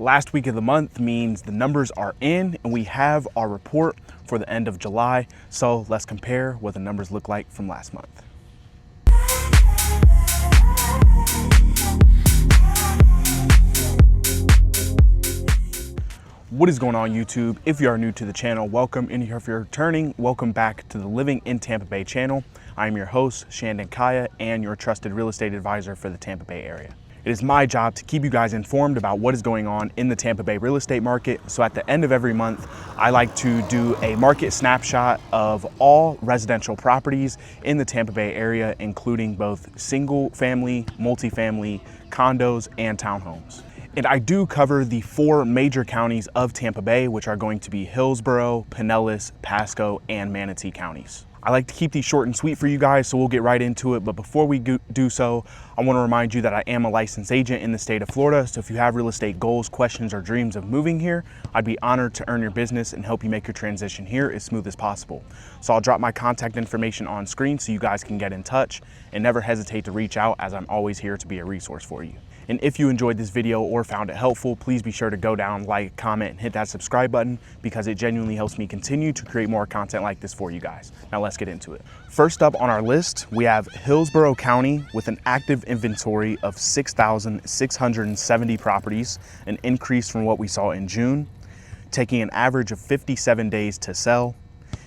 Last week of the month means the numbers are in and we have our report for the end of July. So let's compare what the numbers look like from last month. What is going on YouTube? If you are new to the channel, welcome. And if you're returning, welcome back to the Living in Tampa Bay channel. I am your host, Shandon Kaya, and your trusted real estate advisor for the Tampa Bay area. It is my job to keep you guys informed about what is going on in the Tampa Bay real estate market. So at the end of every month, I like to do a market snapshot of all residential properties in the Tampa Bay area, including both single family, multifamily, condos, and townhomes. And I do cover the 4 major counties of Tampa Bay, which are going to be Hillsborough, Pinellas, Pasco, and Manatee counties. I like to keep these short and sweet for you guys, so we'll get right into it. But before we do so, I want to remind you that I am a licensed agent in the state of Florida. So if you have real estate goals, questions, or dreams of moving here, I'd be honored to earn your business and help you make your transition here as smooth as possible. So I'll drop my contact information on screen so you guys can get in touch, and never hesitate to reach out, as I'm always here to be a resource for you. And if you enjoyed this video or found it helpful, please be sure to go down, like, comment, and hit that subscribe button, because it genuinely helps me continue to create more content like this for you guys. Now let's get into it. First up on our list, we have Hillsborough County with an active inventory of 6,670 properties, an increase from what we saw in June, taking an average of 57 days to sell,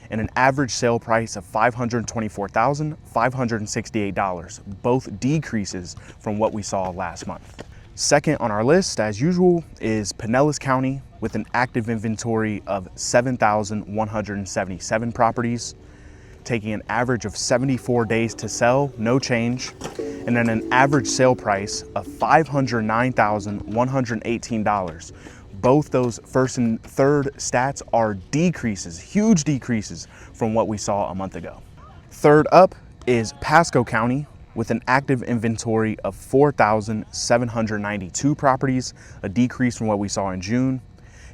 and an average sale price of $524,568, both decreases from what we saw last month. Second on our list, as usual, is Pinellas County with an active inventory of 7,177 properties, taking an average of 74 days to sell, no change, and then an average sale price of $509,118. Both those first and third stats are decreases, huge decreases from what we saw a month ago. Third up is Pasco County with an active inventory of 4,792 properties, a decrease from what we saw in June,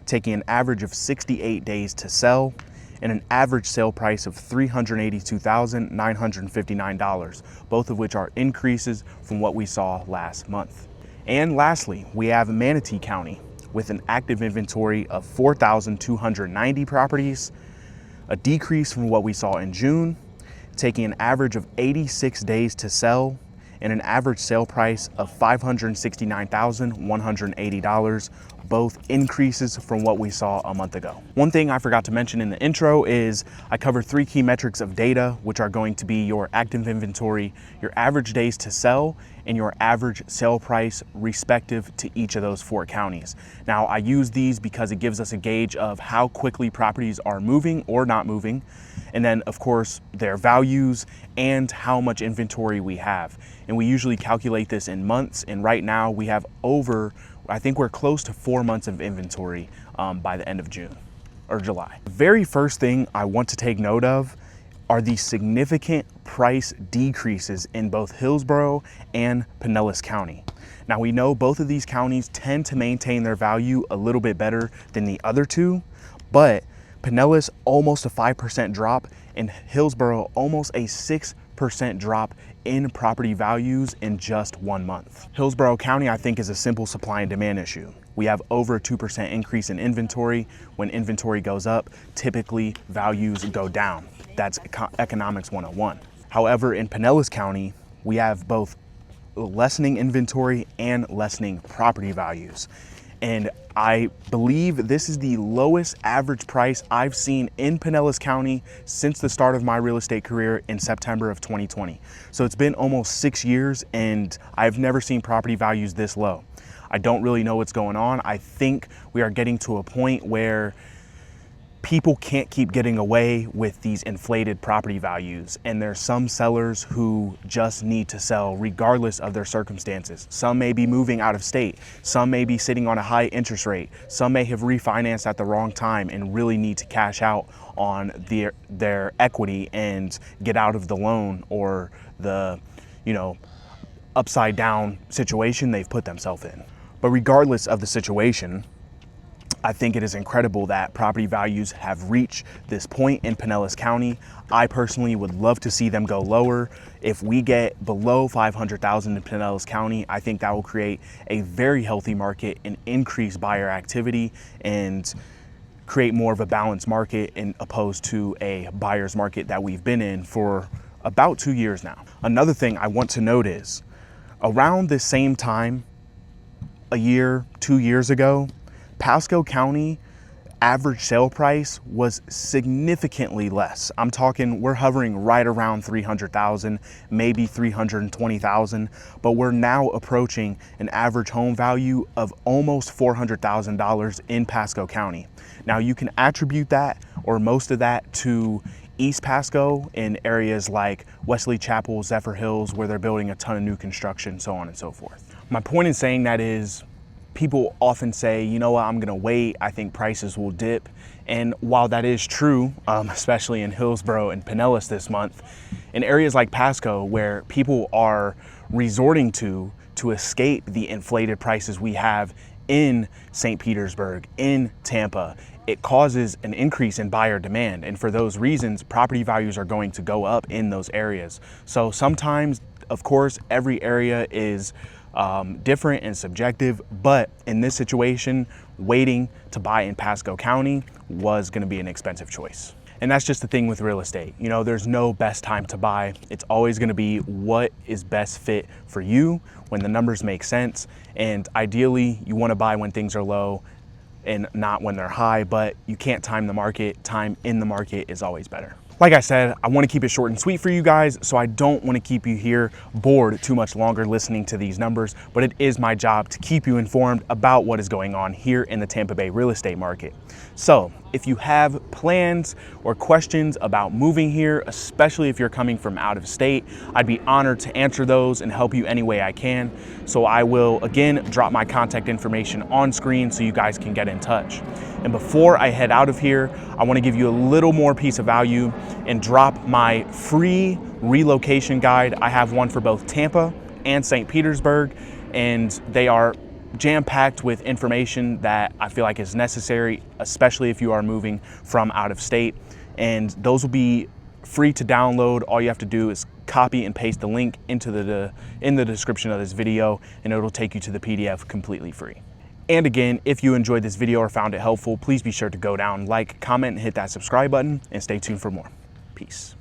taking an average of 68 days to sell, and an average sale price of $382,959, both of which are increases from what we saw last month. And lastly, we have Manatee County with an active inventory of 4,290 properties, a decrease from what we saw in June, taking an average of 86 days to sell, and an average sale price of $569,180, both increases from what we saw a month ago. One thing I forgot to mention in the intro is I cover 3 key metrics of data, which are going to be your active inventory, your average days to sell, and your average sale price respective to each of those 4 counties. Now, I use these because it gives us a gauge of how quickly properties are moving or not moving, and then of course their values and how much inventory we have. And we usually calculate this in months, and right now we have I think we're close to 4 months of inventory by the end of June or July. The very first thing I want to take note of are the significant price decreases in both Hillsborough and Pinellas County. Now, we know both of these counties tend to maintain their value a little bit better than the other two, but Pinellas almost a 5% drop, and Hillsborough almost a 6% drop in property values in just 1 month. Hillsborough County, I think, is a simple supply and demand issue. We have over a 2% increase in inventory. When inventory goes up, typically values go down. That's economics 101. However, in Pinellas County, we have both lessening inventory and lessening property values. And I believe this is the lowest average price I've seen in Pinellas County since the start of my real estate career in September of 2020. So it's been almost 6 years, and I've never seen property values this low. I don't really know what's going on. I think we are getting to a point where people can't keep getting away with these inflated property values, and there's some sellers who just need to sell regardless of their circumstances. Some may be moving out of state, some may be sitting on a high interest rate, some may have refinanced at the wrong time and really need to cash out on their equity and get out of the loan or the upside down situation they've put themselves in. But regardless of the situation, I think it is incredible that property values have reached this point in Pinellas County. I personally would love to see them go lower. If we get below 500,000 in Pinellas County, I think that will create a very healthy market and increase buyer activity and create more of a balanced market in opposed to a buyer's market that we've been in for about 2 years now. Another thing I want to note is around the same time, a year, 2 years ago, Pasco County average sale price was significantly less. I'm talking, we're hovering right around 300,000, maybe 320,000, but we're now approaching an average home value of almost $400,000 in Pasco County. Now you can attribute that or most of that to East Pasco in areas like Wesley Chapel, Zephyr Hills, where they're building a ton of new construction, so on and so forth. My point in saying that is people often say, you know what, I'm gonna wait, I think prices will dip. And while that is true, especially in Hillsborough and Pinellas this month, in areas like Pasco where people are resorting to escape the inflated prices we have in St. Petersburg, in Tampa, it causes an increase in buyer demand. And for those reasons, property values are going to go up in those areas. So sometimes, of course, every area is different and subjective, but in this situation, waiting to buy in Pasco County was gonna be an expensive choice. And that's just the thing with real estate. You know, there's no best time to buy. It's always gonna be what is best fit for you when the numbers make sense. And ideally, you wanna buy when things are low and not when they're high, but you can't time the market. Time in the market is always better. Like I said, I want to keep it short and sweet for you guys, so I don't want to keep you here bored too much longer listening to these numbers, but it is my job to keep you informed about what is going on here in the Tampa Bay real estate market. So if you have plans or questions about moving here, especially if you're coming from out of state, I'd be honored to answer those and help you any way I can. So I will, again, drop my contact information on screen so you guys can get in touch. And before I head out of here, I want to give you a little more piece of value and drop my free relocation guide. I have one for both Tampa and St. Petersburg, and they are jam-packed with information that I feel like is necessary, especially if you are moving from out of state. And those will be free to download. All you have to do is copy and paste the link into in the description of this video, and it'll take you to the PDF completely free. And again, if you enjoyed this video or found it helpful, please be sure to go down, like, comment, and hit that subscribe button, and stay tuned for more. Peace.